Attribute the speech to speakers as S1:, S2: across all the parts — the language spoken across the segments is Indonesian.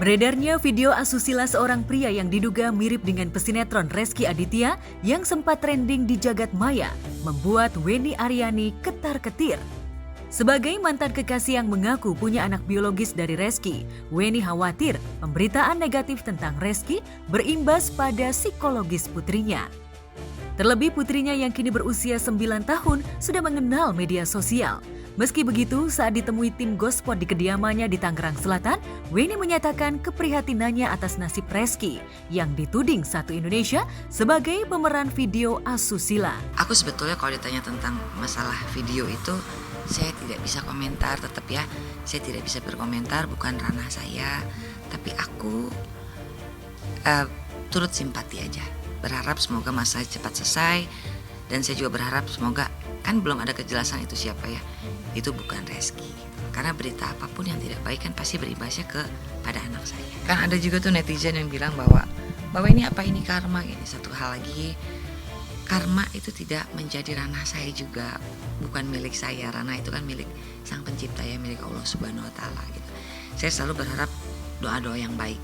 S1: Beredarnya video asusila seorang pria yang diduga mirip dengan pesinetron Rezky Aditya yang sempat trending di jagat maya membuat Wenny Aryani ketar-ketir. Sebagai mantan kekasih yang mengaku punya anak biologis dari Rezky, Wenny khawatir pemberitaan negatif tentang Rezky berimbas pada psikologis putrinya. Terlebih putrinya yang kini berusia 9 tahun sudah mengenal media sosial. Meski begitu, saat ditemui tim Gospot di kediamannya di Tangerang Selatan, Wenny menyatakan keprihatinannya atas nasib Rezky yang dituding Satu Indonesia sebagai pemeran video asusila.
S2: Aku sebetulnya kalau ditanya tentang masalah video itu, saya tidak bisa komentar, tetap ya. Saya tidak bisa berkomentar, bukan ranah saya. Tapi aku turut simpati aja. Berharap semoga masa cepat selesai. Dan saya juga berharap semoga, kan belum ada kejelasan itu siapa ya. Itu bukan Rezky. Karena berita apapun yang tidak baik kan pasti berimbasnya kepada anak saya. Kan ada juga tuh netizen yang bilang bahwa ini apa, ini karma. Ini satu hal lagi, karma itu tidak menjadi ranah saya juga, bukan milik saya. Ranah itu kan milik Sang Pencipta ya, milik Allah Subhanahu Wa Taala gitu. Saya selalu berharap doa-doa yang baik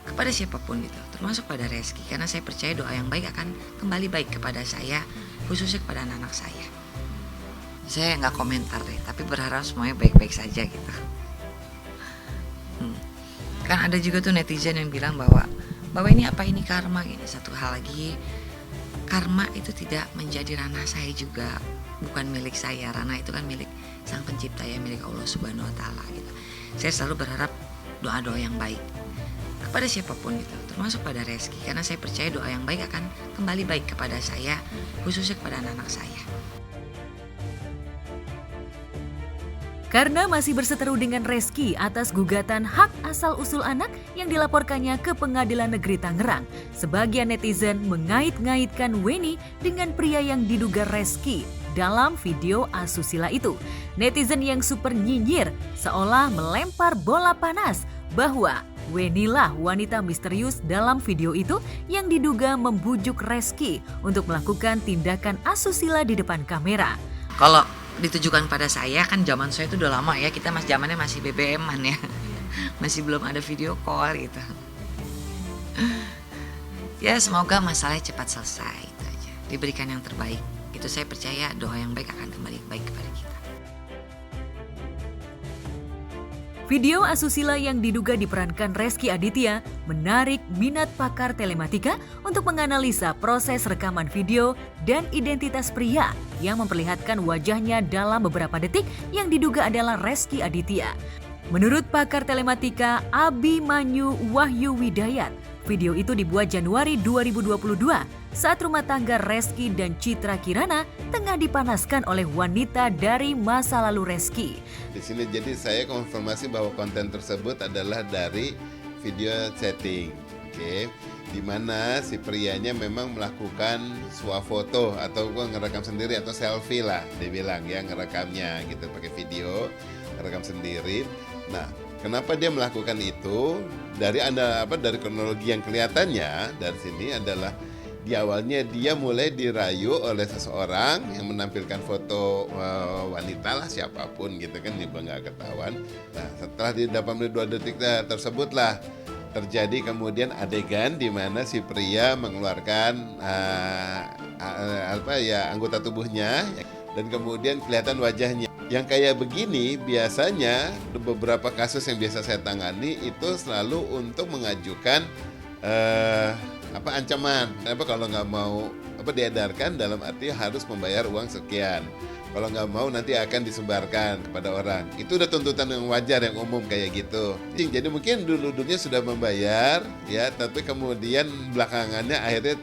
S2: kepada siapapun gitu, termasuk pada Rezky, karena saya percaya doa yang baik akan kembali baik kepada saya, khususnya kepada anak-anak saya. Saya nggak komentar deh, tapi berharap semuanya baik-baik saja gitu. Kan ada juga tuh netizen yang bilang bahwa ini apa, ini karma. Ini satu hal lagi, karma itu tidak menjadi ranah saya juga, bukan milik saya. Ranah itu kan milik Sang Pencipta ya, milik Allah Subhanahu Wa Taala gitu. Saya selalu berharap doa-doa yang baik kepada siapapun itu, termasuk pada Rezky, karena saya percaya doa yang baik akan kembali baik kepada saya, khususnya kepada anak-anak saya.
S1: Karena masih berseteru dengan Rezky atas gugatan hak asal-usul anak yang dilaporkannya ke Pengadilan Negeri Tangerang, sebagian netizen mengait-ngaitkan Wenny dengan pria yang diduga Rezky dalam video asusila itu. Netizen yang super nyinyir seolah melempar bola panas bahwa Wenny lah wanita misterius dalam video itu yang diduga membujuk Rezky untuk melakukan tindakan asusila di depan kamera.
S2: Kalau ditujukan pada saya, kan zaman saya itu udah lama ya, kita zamannya masih BBM-an ya, masih belum ada video call gitu. Ya semoga masalahnya cepat selesai, itu aja. Diberikan yang terbaik, itu saya percaya doa yang baik akan kembali baik kepada kita.
S1: Video asusila yang diduga diperankan Rezky Aditya menarik minat pakar telematika untuk menganalisa proses rekaman video dan identitas pria yang memperlihatkan wajahnya dalam beberapa detik yang diduga adalah Rezky Aditya. Menurut pakar telematika Abimanyu Wahyu Widayat, video itu dibuat Januari 2022 saat rumah tangga Rezky dan Citra Kirana tengah dipanaskan oleh wanita dari masa lalu Rezky.
S3: Di sini jadi saya konfirmasi bahwa konten tersebut adalah dari video chatting, oke? Di mana si prianya memang melakukan swafoto atau ngerekam sendiri atau selfie lah, dibilang ya, ngerekamnya gitu pakai video, ngerekam sendiri. Nah, kenapa dia melakukan itu? Dari kronologi yang kelihatannya dari sini adalah di awalnya dia mulai dirayu oleh seseorang yang menampilkan foto wanita lah, siapapun gitu kan, juga nggak ketahuan. Nah, setelah di 82 detik tersebut lah terjadi kemudian adegan di mana si pria mengeluarkan anggota tubuhnya dan kemudian kelihatan wajahnya. Yang kayak begini biasanya beberapa kasus yang biasa saya tangani itu selalu untuk mengajukan ancaman. Kalau nggak mau diedarkan, dalam arti harus membayar uang sekian. Kalau nggak mau nanti akan disebarkan kepada orang. Itu udah tuntutan yang wajar, yang umum kayak gitu. Jadi mungkin dulu-dulunya sudah membayar ya, tapi kemudian belakangannya akhirnya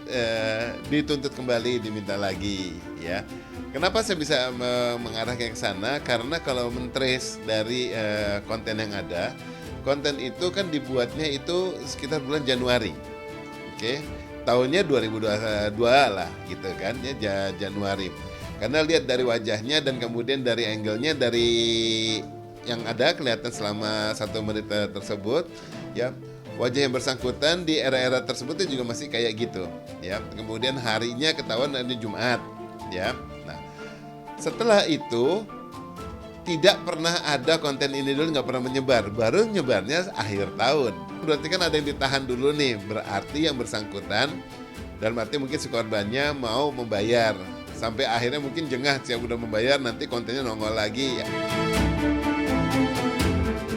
S3: dituntut kembali, diminta lagi ya. Kenapa saya bisa mengarah ke sana? Karena kalau men-trace dari konten yang ada, konten itu kan dibuatnya itu sekitar bulan Januari. Oke, tahunnya 2022 lah gitu kan ya, Januari. Karena lihat dari wajahnya dan kemudian dari angle-nya, dari yang ada kelihatan selama 1 menit tersebut ya, wajah yang bersangkutan di era-era tersebut juga masih kayak gitu ya. Kemudian harinya ketahuan hari Jumat ya. Nah, setelah itu tidak pernah ada konten ini dulu, nggak pernah menyebar, baru nyebarnya akhir tahun. Berarti kan ada yang ditahan dulu nih, berarti yang bersangkutan, dalam arti mungkin si korbannya mau membayar. Sampai akhirnya mungkin jengah, siap udah membayar, nanti kontennya nongol lagi.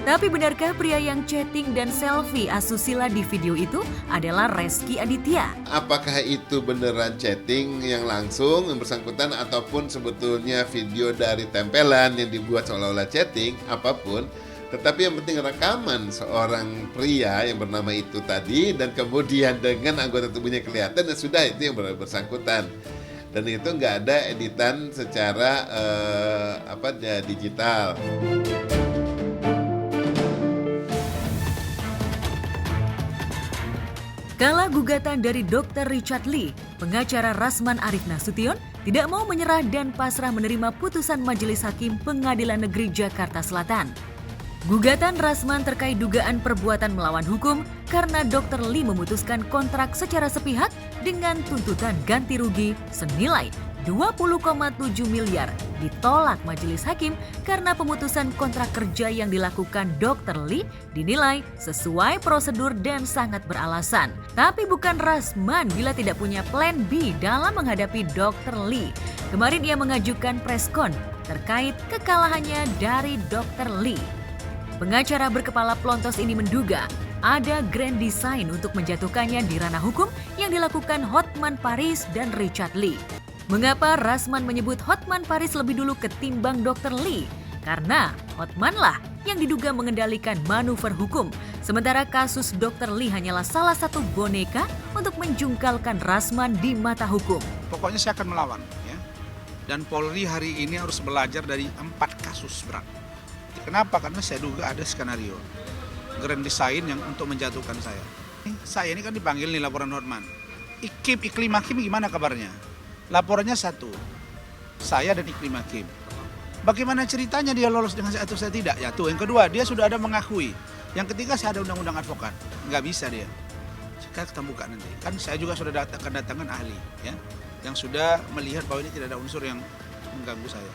S1: Tapi benarkah pria yang chatting dan selfie asusila di video itu adalah Reski Aditya?
S3: Apakah itu beneran chatting yang langsung yang bersangkutan ataupun sebetulnya video dari tempelan yang dibuat seolah-olah chatting, apapun. Tetapi yang penting rekaman seorang pria yang bernama itu tadi dan kemudian dengan anggota tubuhnya kelihatan dan sudah itu yang bersangkutan. Dan itu nggak ada editan secara digital.
S1: Kala gugatan dari Dr. Richard Lee, pengacara Rasman Arief Nasution tidak mau menyerah dan pasrah menerima putusan Majelis Hakim Pengadilan Negeri Jakarta Selatan. Gugatan Rasman terkait dugaan perbuatan melawan hukum karena Dr. Lee memutuskan kontrak secara sepihak dengan tuntutan ganti rugi senilai 20,7 miliar ditolak Majelis Hakim karena pemutusan kontrak kerja yang dilakukan Dr. Lee dinilai sesuai prosedur dan sangat beralasan. Tapi bukan Rasman bila tidak punya plan B dalam menghadapi Dr. Lee. Kemarin ia mengajukan preskon terkait kekalahannya dari Dr. Lee. Pengacara berkepala pelontos ini menduga ada grand design untuk menjatuhkannya di ranah hukum yang dilakukan Hotman Paris dan Richard Lee. Mengapa Rasman menyebut Hotman Paris lebih dulu ketimbang Dr. Lee? Karena Hotman lah yang diduga mengendalikan manuver hukum, sementara kasus Dr. Lee hanyalah salah satu boneka untuk menjungkalkan Rasman di mata hukum.
S4: Pokoknya saya akan melawan, ya. Dan Polri hari ini harus belajar dari 4 kasus berat. Kenapa? Karena saya duga ada skenario grand design yang untuk menjatuhkan saya. Saya ini kan dipanggil nih laporan Hotman. Iklim Hakim gimana kabarnya? Laporannya satu, saya dan Iklim Hakim. Bagaimana ceritanya dia lolos dengan saya atau saya tidak? Ya tuh, yang kedua dia sudah ada mengakui. Yang ketiga saya ada undang-undang advokat, nggak bisa dia. Sekarang kita buka nanti. Kan saya juga sudah kedatangan ahli, ya, yang sudah melihat bahwa ini tidak ada unsur yang mengganggu saya.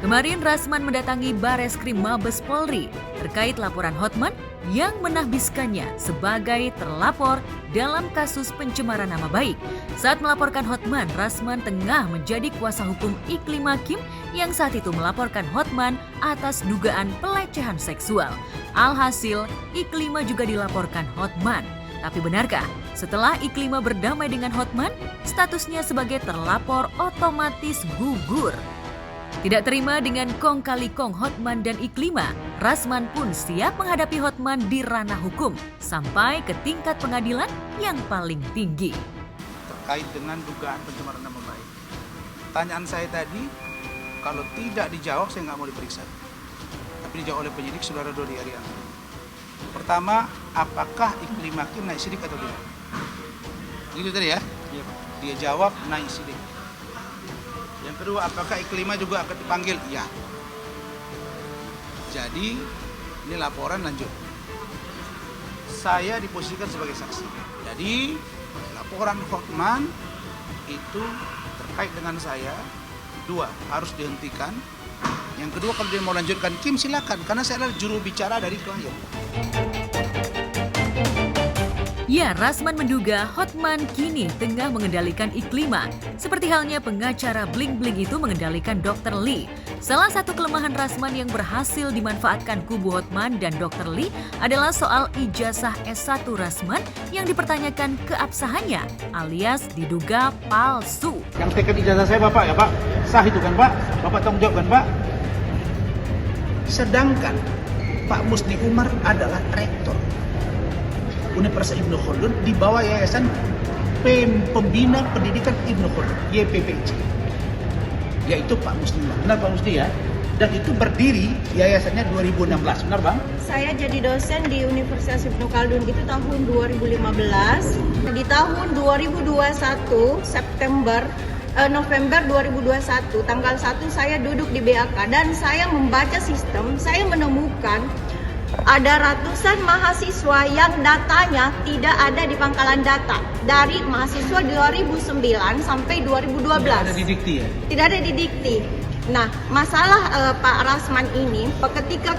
S1: Kemarin Rasman mendatangi Bareskrim Mabes Polri terkait laporan Hotman yang menahbiskannya sebagai terlapor dalam kasus pencemaran nama baik. Saat melaporkan Hotman, Rasman tengah menjadi kuasa hukum Iklim Hakim yang saat itu melaporkan Hotman atas dugaan pelecehan seksual. Alhasil, Iklima juga dilaporkan Hotman. Tapi benarkah setelah Iklima berdamai dengan Hotman, statusnya sebagai terlapor otomatis gugur? Tidak terima dengan kong kali kong Hotman dan Iklima, Rasman pun siap menghadapi Hotman di ranah hukum sampai ke tingkat pengadilan yang paling tinggi.
S4: Terkait dengan dugaan pencemaran nama baik. Pertanyaan saya tadi, kalau tidak dijawab saya nggak mau diperiksa. Tapi dijawab oleh penyidik Saudara Dodi Arianto. Pertama, apakah Iklim Hakim naik sidik atau tidak? Begitu tadi ya? Iya, Pak. Dia jawab naik sidik. Yang kedua, apakah Iklima juga akan dipanggil? Iya. Jadi, ini laporan lanjut. Saya diposisikan sebagai saksi. Jadi, laporan Hotman itu terkait dengan saya, 2, harus dihentikan. Yang kedua, kalau dia mau lanjutkan Kim, silakan. Karena saya adalah juru bicara dari klien.
S1: Ya, Rasman menduga Hotman kini tengah mengendalikan Iklima. Seperti halnya pengacara bling-bling itu mengendalikan Dr. Lee. Salah satu kelemahan Rasman yang berhasil dimanfaatkan kubu Hotman dan Dr. Lee adalah soal ijazah S1 Rasman yang dipertanyakan keabsahannya, alias diduga palsu.
S5: Yang tekan ijazah saya Bapak ya Pak, sah itu kan Pak? Bapak tanggung jawab kan Pak?
S4: Sedangkan Pak Musni Umar adalah rektor Universitas Ibnu Khaldun di bawah Yayasan Pembina Pendidikan Ibnu Khaldun, YPPC. Yaitu Pak Musni Umar. Benar Pak Musni ya? Dan itu berdiri yayasannya 2016, benar Bang?
S6: Saya jadi dosen di Universitas Ibnu Khaldun itu tahun 2015. Di tahun 2021 November 2021 tanggal 1 saya duduk di BAK dan saya membaca sistem, saya menemukan ada ratusan mahasiswa yang datanya tidak ada di pangkalan data dari mahasiswa 2009 sampai 2012.
S5: Tidak ada di dikti ya?
S6: Tidak ada di dikti. Nah, masalah Pak Rasman ini, ketika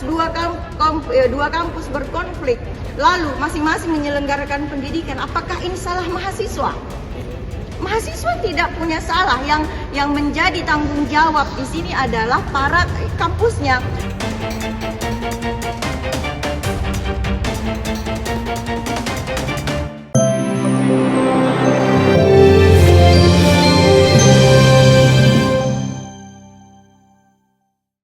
S6: dua kampus berkonflik, lalu masing-masing menyelenggarakan pendidikan, apakah ini salah mahasiswa? Mahasiswa tidak punya salah, yang menjadi tanggung jawab di sini adalah para kampusnya.